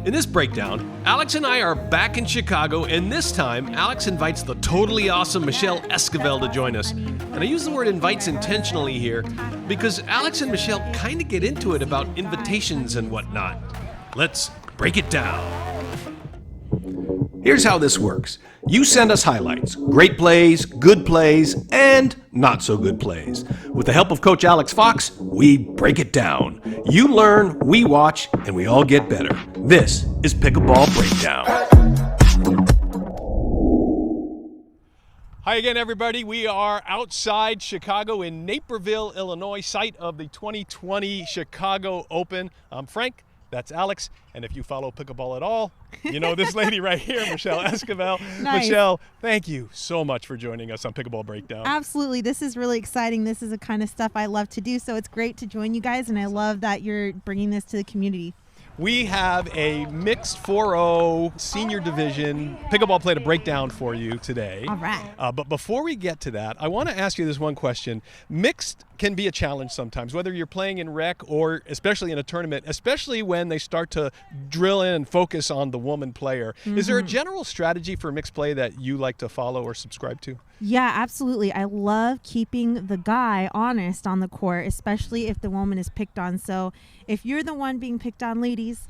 In this breakdown, Alex and I are back in Chicago, and this time, Alex invites the totally awesome Michelle Esquivel to join us. And I use the word invites intentionally here because Alex and Michelle kind of get into it about invitations and whatnot. Let's break it down. Here's how this works. You send us highlights, great plays, good plays, and not so good plays. With the help of Coach Alex Fox, we break it down. You learn, we watch, and we all get better. This is Pickleball Breakdown. Hi again, everybody. We are outside Chicago in Naperville, Illinois, site of the 2020 Chicago Open. I'm Frank. That's Alex, and if you follow pickleball at all, you know this lady right here, Michelle Esquivel. Nice. Michelle, thank you so much for joining us on Pickleball Breakdown. Absolutely. This is really exciting. This is the kind of stuff I love to do, so it's great to join you guys, and I love that you're bringing this to the community. We have a mixed 4-0 senior division pickleball play to break down for you today. All right. But before we get to that, I want to ask you this one question. Mixed can be a challenge sometimes, whether you're playing in rec or especially in a tournament, especially when they start to drill in and focus on the woman player. Mm-hmm. Is there a general strategy for mixed play that you like to follow or subscribe to? Yeah, absolutely. I love keeping the guy honest on the court, especially if the woman is picked on. So if you're the one being picked on, ladies,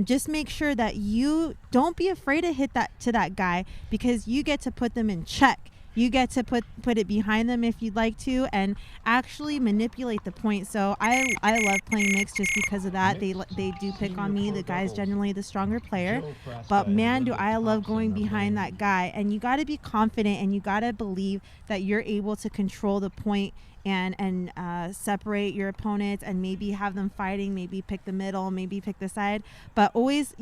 just make sure that you don't be afraid to hit that to that guy, because you get to put them in check. You get to put it behind them if you'd like to, and actually manipulate the point. So I love playing mixed just because of that. They do pick on me. The guy's generally the stronger player, but man, do I love going behind that guy. And you got to be confident, and you got to believe that you're able to control the point and separate your opponents, and maybe have them fighting, maybe pick the middle, maybe pick the side, but always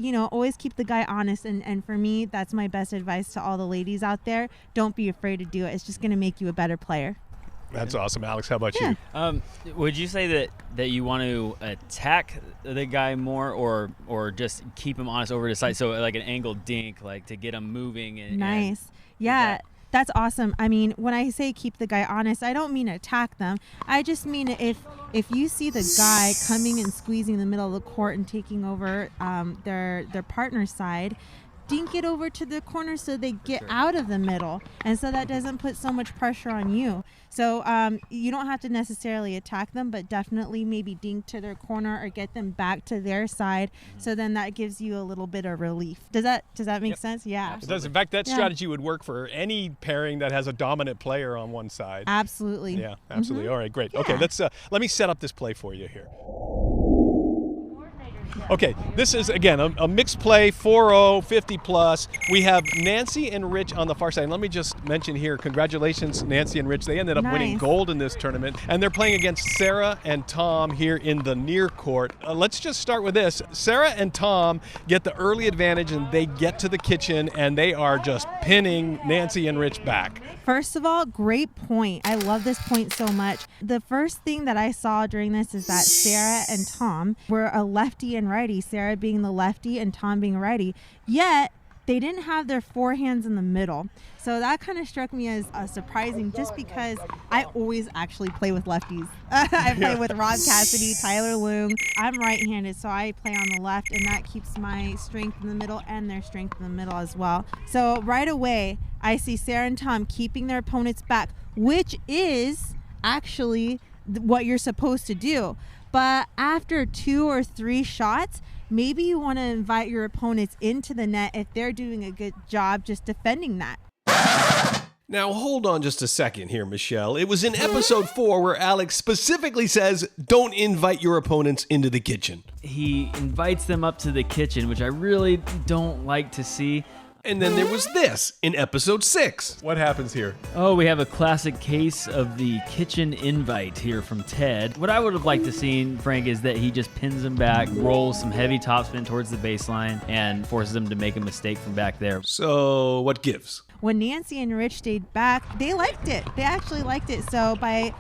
keep the guy honest. And for me, that's my best advice to all the ladies out there. Don't be afraid to do it. It's just going to make you a better player. That's awesome. Alex, how about you? Would you say that you want to attack the guy more, or just keep him honest over the side, so like an angled dink, like to get him moving? Nice. Yeah. That's awesome. I mean, when I say keep the guy honest, I don't mean attack them. I just mean if you see the guy coming and squeezing the middle of the court and taking over their partner's side, dink it over to the corner so they get out of the middle, and so that doesn't put so much pressure on you. So you don't have to necessarily attack them, but definitely maybe dink to their corner or get them back to their side. So then that gives you a little bit of relief. Does that make sense? Yeah. It does. In fact, that strategy would work for any pairing that has a dominant player on one side. Absolutely. Yeah, absolutely. All right, great. Yeah. Okay, let me set up this play for you here. Okay, this is, again, a mixed play, 4-0, 50+. We have Nancy and Rich on the far side. And let me just mention here, congratulations, Nancy and Rich. They ended up winning gold in this tournament. And they're playing against Sarah and Tom here in the near court. Let's just start with this. Sarah and Tom get the early advantage, and they get to the kitchen, and they are just pinning Nancy and Rich back. First of all, great point. I love this point so much. The first thing that I saw during this is that Sarah and Tom were a lefty and righty, Sarah being the lefty and Tom being righty, yet they didn't have their forehands in the middle. So that kind of struck me as surprising, just because I always actually play with lefties. I play with Rob Cassidy, Tyler Loong. I'm right-handed, so I play on the left, and that keeps my strength in the middle and their strength in the middle as well. So right away, I see Sarah and Tom keeping their opponents back, which is actually what you're supposed to do. But after 2 or 3 shots, maybe you want to invite your opponents into the net if they're doing a good job just defending that. Now, hold on just a second here, Michelle. It was in episode 4 where Alex specifically says, don't invite your opponents into the kitchen. He invites them up to the kitchen, which I really don't like to see. And then there was this in episode 6. What happens here? Oh, we have a classic case of the kitchen invite here from Ted. What I would have liked to see, Frank, is that he just pins him back, rolls some heavy topspin towards the baseline, and forces him to make a mistake from back there. So what gives? When Nancy and Rich stayed back, they liked it. They actually liked it. So by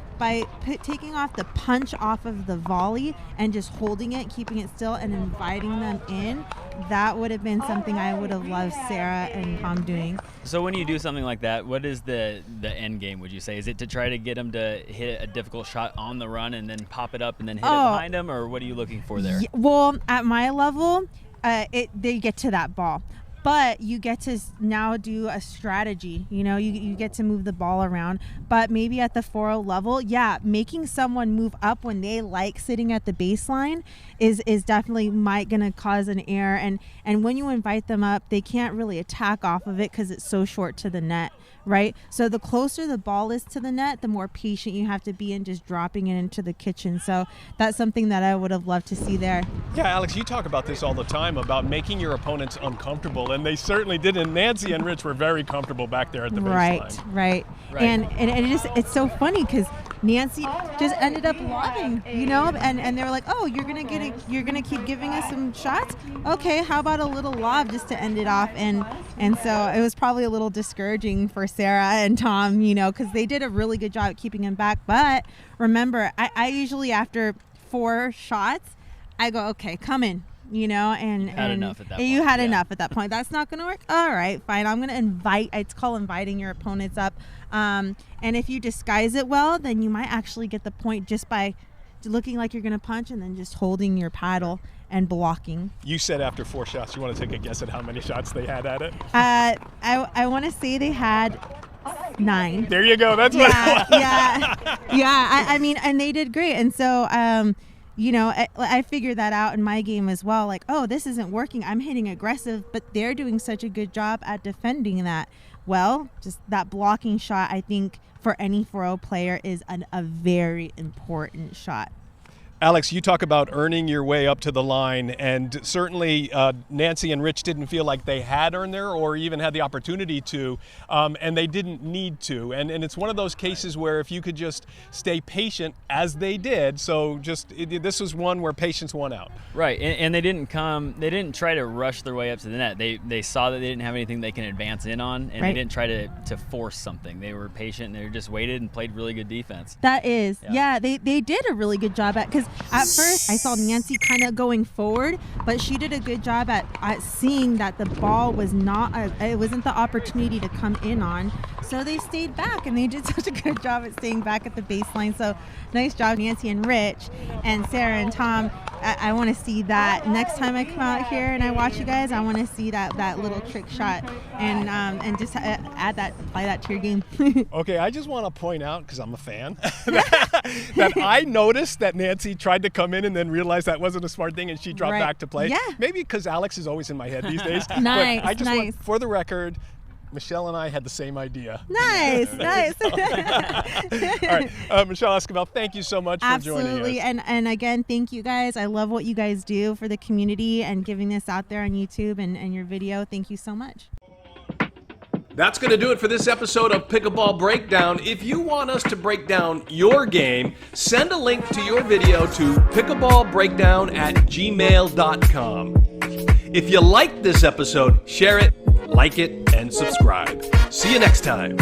taking off the punch off of the volley and just holding it, keeping it still, and inviting them in, that would have been something I would have loved Sarah and Tom doing. So when you do something like that, what is the end game, would you say? Is it to try to get them to hit a difficult shot on the run and then pop it up and then hit it behind them, or what are you looking for there? Well, at my level, they get to that ball. But you get to now do a strategy, you get to move the ball around. But maybe at the 4-0 level, making someone move up when they like sitting at the baseline is definitely going to cause an error. And when you invite them up, they can't really attack off of it because it's so short to the net, right? So the closer the ball is to the net, the more patient you have to be in just dropping it into the kitchen. So that's something that I would have loved to see there. Yeah, Alex, you talk about this all the time, about making your opponents uncomfortable, and they certainly did. And Nancy and Rich were very comfortable back there at the baseline. Right. And it's so funny because Nancy just ended up lobbing, and they were like, oh, you're gonna keep giving us some shots? Okay, how about a little lob just to end it off? And so it was probably a little discouraging for Sarah and Tom, because they did a really good job at keeping him back. But remember, I usually after 4 shots, I go, okay, come in. And had enough at that point. You had enough at that point. That's not going to work. All right, fine. I'm going to invite. It's called inviting your opponents up. And if you disguise it well, then you might actually get the point just by looking like you're going to punch and then just holding your paddle and blocking. You said after 4 shots. You want to take a guess at how many shots they had at it? I want to say they had 9. There you go. That's what it was. Yeah. I mean, and they did great. And so, I figured that out in my game as well. Like, oh, this isn't working. I'm hitting aggressive, but they're doing such a good job at defending that. Well, just that blocking shot, I think, for any 4-0 player is a very important shot. Alex, you talk about earning your way up to the line, and certainly Nancy and Rich didn't feel like they had earned there or even had the opportunity to, and they didn't need to. And it's one of those cases where if you could just stay patient, as they did, this was one where patience won out. Right, and they didn't try to rush their way up to the net. They saw that they didn't have anything they can advance in on, and They didn't try to force something. They were patient, and they just waited and played really good defense. That is, they did a really good job at, because at first I saw Nancy kind of going forward, but she did a good job at seeing that the ball was it wasn't the opportunity to come in on. So they stayed back, and they did such a good job at staying back at the baseline. So nice job, Nancy and Rich and Sarah and Tom. I want to see that next time I come out here and I watch you guys. I want to see that little trick shot and just apply that to your game. Okay, I just want to point out, because I'm a fan, that I noticed that Nancy tried to come in and then realized that wasn't a smart thing, and she dropped back to play. Yeah. Maybe because Alex is always in my head these days. Nice, but I just nice. want, for the record, Michelle and I had the same idea. Nice. All right, Michelle Esquivel, thank you so much for joining us. Absolutely, and again, thank you guys. I love what you guys do for the community and giving this out there on YouTube and your video. Thank you so much. That's going to do it for this episode of Pickleball Breakdown. If you want us to break down your game, send a link to your video to pickleballbreakdown@gmail.com. If you liked this episode, share it, like it, and subscribe. See you next time.